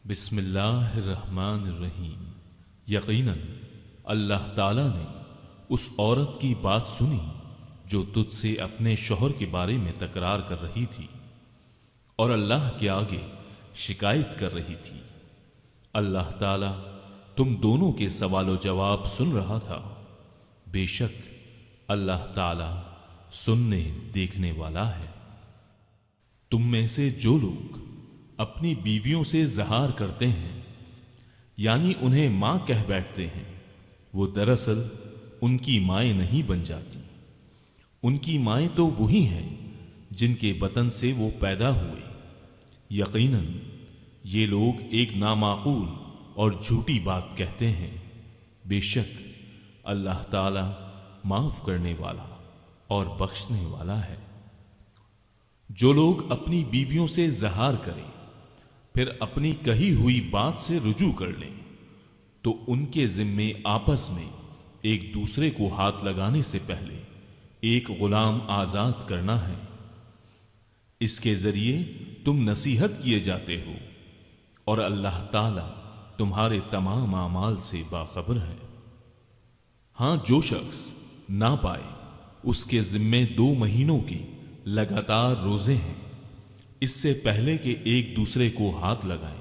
بسم اللہ الرحمن الرحیم۔ یقیناً اللہ تعالیٰ نے اس عورت کی بات سنی جو تجھ سے اپنے شوہر کے بارے میں تکرار کر رہی تھی اور اللہ کے آگے شکایت کر رہی تھی۔ اللہ تعالیٰ تم دونوں کے سوال و جواب سن رہا تھا۔ بے شک اللہ تعالیٰ سننے دیکھنے والا ہے۔ تم میں سے جو لوگ اپنی بیویوں سے زہار کرتے ہیں یعنی انہیں ماں کہہ بیٹھتے ہیں، وہ دراصل ان کی مائیں نہیں بن جاتی۔ ان کی مائیں تو وہی ہیں جن کے بطن سے وہ پیدا ہوئے۔ یقیناً یہ لوگ ایک نامعقول اور جھوٹی بات کہتے ہیں۔ بے شک اللہ تعالی معاف کرنے والا اور بخشنے والا ہے۔ جو لوگ اپنی بیویوں سے زہار کریں پھر اپنی کہی ہوئی بات سے رجوع کر لیں تو ان کے ذمے آپس میں ایک دوسرے کو ہاتھ لگانے سے پہلے ایک غلام آزاد کرنا ہے۔ اس کے ذریعے تم نصیحت کیے جاتے ہو اور اللہ تعالی تمہارے تمام اعمال سے باخبر ہے۔ ہاں، جو شخص نہ پائے اس کے ذمے 2 مہینوں کے لگاتار روزے ہیں اس سے پہلے کہ ایک دوسرے کو ہاتھ لگائیں،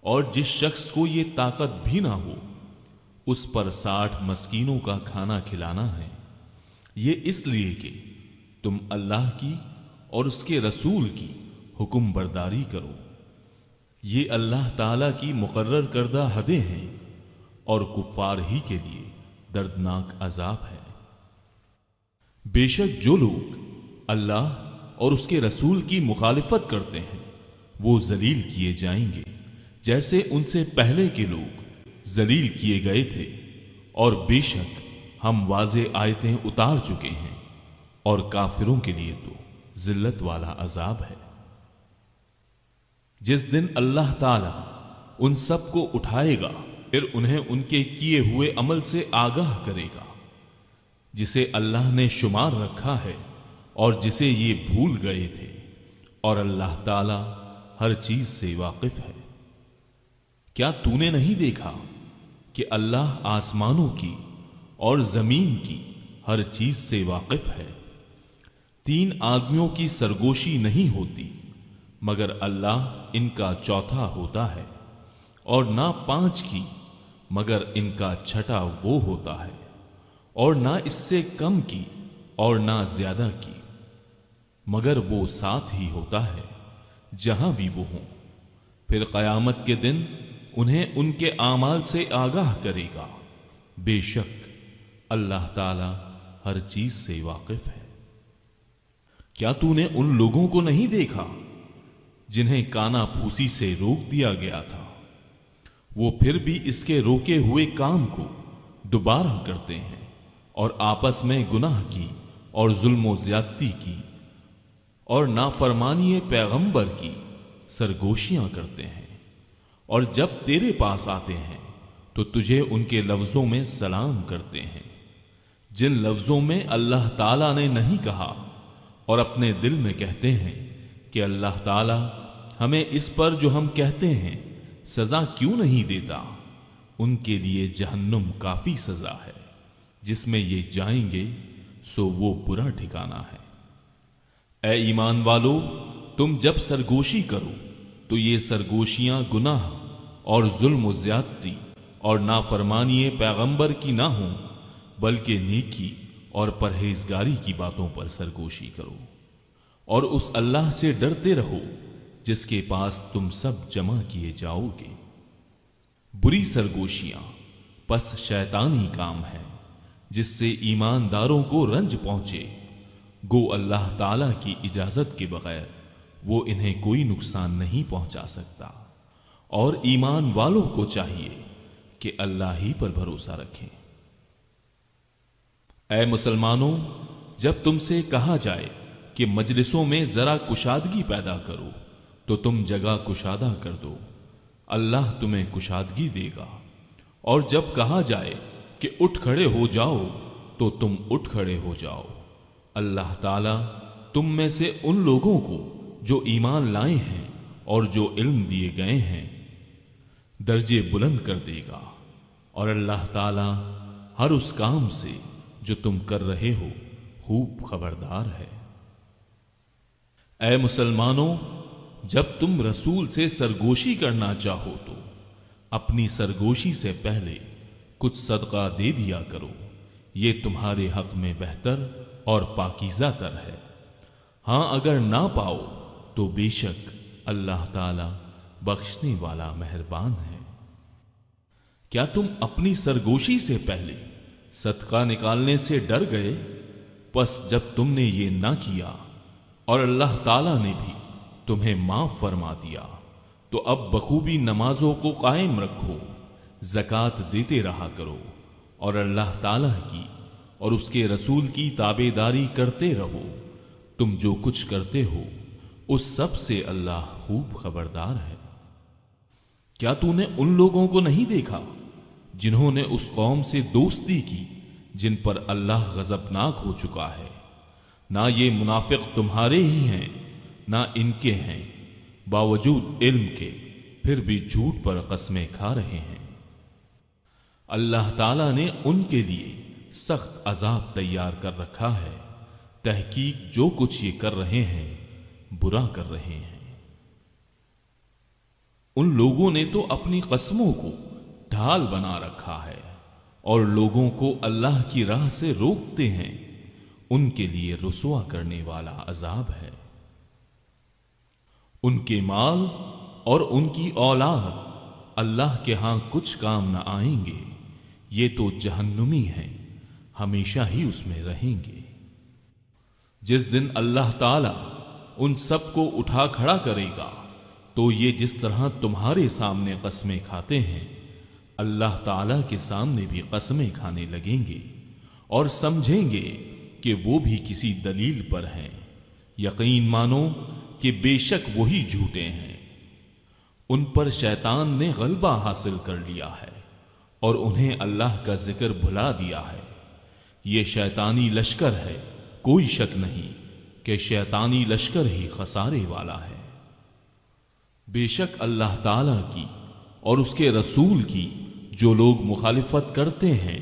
اور جس شخص کو یہ طاقت بھی نہ ہو اس پر 60 مسکینوں کا کھانا کھلانا ہے۔ یہ اس لیے کہ تم اللہ کی اور اس کے رسول کی حکم برداری کرو۔ یہ اللہ تعالی کی مقرر کردہ حدیں ہیں اور کفار ہی کے لیے دردناک عذاب ہے۔ بے شک جو لوگ اللہ اور اس کے رسول کی مخالفت کرتے ہیں وہ ذلیل کیے جائیں گے جیسے ان سے پہلے کے لوگ ذلیل کیے گئے تھے، اور بے شک ہم واضح آیتیں اتار چکے ہیں، اور کافروں کے لیے تو ذلت والا عذاب ہے۔ جس دن اللہ تعالی ان سب کو اٹھائے گا پھر انہیں ان کے کیے ہوئے عمل سے آگاہ کرے گا جسے اللہ نے شمار رکھا ہے اور جسے یہ بھول گئے تھے، اور اللہ تعالی ہر چیز سے واقف ہے۔ کیا تو نے نہیں دیکھا کہ اللہ آسمانوں کی اور زمین کی ہر چیز سے واقف ہے؟ 3 آدمیوں کی سرگوشی نہیں ہوتی مگر اللہ ان کا چوتھا ہوتا ہے، اور نہ 5 کی مگر ان کا چھٹا وہ ہوتا ہے، اور نہ اس سے کم کی اور نہ زیادہ کی مگر وہ ساتھ ہی ہوتا ہے جہاں بھی وہ ہوں۔ پھر قیامت کے دن انہیں ان کے اعمال سے آگاہ کرے گا۔ بے شک اللہ تعالی ہر چیز سے واقف ہے۔ کیا تو نے ان لوگوں کو نہیں دیکھا جنہیں کانا پھوسی سے روک دیا گیا تھا؟ وہ پھر بھی اس کے روکے ہوئے کام کو دوبارہ کرتے ہیں اور آپس میں گناہ کی اور ظلم و زیادتی کی اور نافرمانی پیغمبر کی سرگوشیاں کرتے ہیں، اور جب تیرے پاس آتے ہیں تو تجھے ان کے لفظوں میں سلام کرتے ہیں جن لفظوں میں اللہ تعالیٰ نے نہیں کہا، اور اپنے دل میں کہتے ہیں کہ اللہ تعالیٰ ہمیں اس پر جو ہم کہتے ہیں سزا کیوں نہیں دیتا۔ ان کے لیے جہنم کافی سزا ہے جس میں یہ جائیں گے، سو وہ برا ٹھکانہ ہے۔ اے ایمان والو، تم جب سرگوشی کرو تو یہ سرگوشیاں گناہ اور ظلم و زیادتی اور نافرمانی پیغمبر کی نہ ہوں بلکہ نیکی اور پرہیزگاری کی باتوں پر سرگوشی کرو، اور اس اللہ سے ڈرتے رہو جس کے پاس تم سب جمع کیے جاؤ گے۔ بری سرگوشیاں پس شیطانی کام ہے جس سے ایمانداروں کو رنج پہنچے، گو اللہ تعالیٰ کی اجازت کے بغیر وہ انہیں کوئی نقصان نہیں پہنچا سکتا، اور ایمان والوں کو چاہیے کہ اللہ ہی پر بھروسہ رکھیں۔ اے مسلمانوں، جب تم سے کہا جائے کہ مجلسوں میں ذرا کشادگی پیدا کرو تو تم جگہ کشادہ کر دو، اللہ تمہیں کشادگی دے گا، اور جب کہا جائے کہ اٹھ کھڑے ہو جاؤ تو تم اٹھ کھڑے ہو جاؤ۔ اللہ تعالیٰ تم میں سے ان لوگوں کو جو ایمان لائے ہیں اور جو علم دیے گئے ہیں درجے بلند کر دے گا، اور اللہ تعالی ہر اس کام سے جو تم کر رہے ہو خوب خبردار ہے۔ اے مسلمانوں، جب تم رسول سے سرگوشی کرنا چاہو تو اپنی سرگوشی سے پہلے کچھ صدقہ دے دیا کرو، یہ تمہارے حق میں بہتر اور پاکیزہ تر ہے۔ ہاں اگر نہ پاؤ تو بے شک اللہ تعالی بخشنے والا مہربان ہے۔ کیا تم اپنی سرگوشی سے پہلے صدقہ نکالنے سے ڈر گئے؟ پس جب تم نے یہ نہ کیا اور اللہ تعالی نے بھی تمہیں معاف فرما دیا تو اب بخوبی نمازوں کو قائم رکھو، زکوٰۃ دیتے رہا کرو، اور اللہ تعالی کی اور اس کے رسول کی تابع داری کرتے رہو۔ تم جو کچھ کرتے ہو اس سب سے اللہ خوب خبردار ہے۔ کیا تو نے ان لوگوں کو نہیں دیکھا جنہوں نے اس قوم سے دوستی کی جن پر اللہ غضبناک ہو چکا ہے؟ نہ یہ منافق تمہارے ہی ہیں نہ ان کے ہیں، باوجود علم کے پھر بھی جھوٹ پر قسمیں کھا رہے ہیں۔ اللہ تعالیٰ نے ان کے لیے سخت عذاب تیار کر رکھا ہے، تحقیق جو کچھ یہ کر رہے ہیں برا کر رہے ہیں۔ ان لوگوں نے تو اپنی قسموں کو ڈھال بنا رکھا ہے اور لوگوں کو اللہ کی راہ سے روکتے ہیں، ان کے لیے رسوا کرنے والا عذاب ہے۔ ان کے مال اور ان کی اولاد اللہ کے ہاں کچھ کام نہ آئیں گے، یہ تو جہنمی ہیں، ہمیشہ ہی اس میں رہیں گے۔ جس دن اللہ تعالی ان سب کو اٹھا کھڑا کرے گا تو یہ جس طرح تمہارے سامنے قسمیں کھاتے ہیں اللہ تعالی کے سامنے بھی قسمیں کھانے لگیں گے اور سمجھیں گے کہ وہ بھی کسی دلیل پر ہیں۔ یقین مانو کہ بے شک وہی جھوٹے ہیں۔ ان پر شیطان نے غلبہ حاصل کر لیا ہے اور انہیں اللہ کا ذکر بھلا دیا ہے۔ یہ شیطانی لشکر ہے، کوئی شک نہیں کہ شیطانی لشکر ہی خسارے والا ہے۔ بے شک اللہ تعالی کی اور اس کے رسول کی جو لوگ مخالفت کرتے ہیں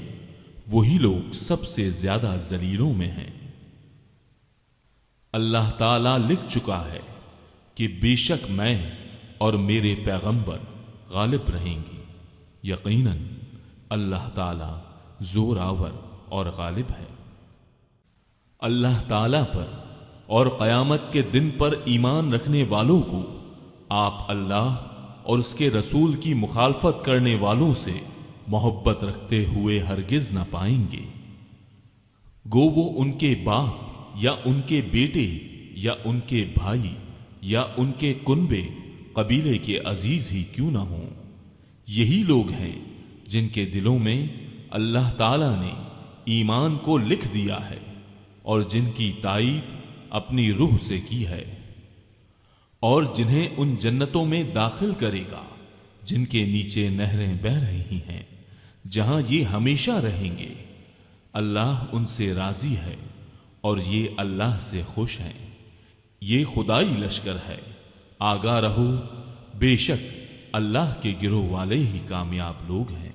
وہی لوگ سب سے زیادہ ذلیلوں میں ہیں۔ اللہ تعالی لکھ چکا ہے کہ بے شک میں اور میرے پیغمبر غالب رہیں گے، یقیناً اللہ تعالی زور آور اور غالب ہے۔ اللہ تعالی پر اور قیامت کے دن پر ایمان رکھنے والوں کو آپ اللہ اور اس کے رسول کی مخالفت کرنے والوں سے محبت رکھتے ہوئے ہرگز نہ پائیں گے، گو وہ ان کے باپ یا ان کے بیٹے یا ان کے بھائی یا ان کے کنبے قبیلے کے عزیز ہی کیوں نہ ہوں۔ یہی لوگ ہیں جن کے دلوں میں اللہ تعالی نے ایمان کو لکھ دیا ہے اور جن کی تائید اپنی روح سے کی ہے، اور جنہیں ان جنتوں میں داخل کرے گا جن کے نیچے نہریں بہہ رہی ہیں، جہاں یہ ہمیشہ رہیں گے۔ اللہ ان سے راضی ہے اور یہ اللہ سے خوش ہیں۔ یہ خدائی لشکر ہے، آگاہ رہو، بے شک اللہ کے گروہ والے ہی کامیاب لوگ ہیں۔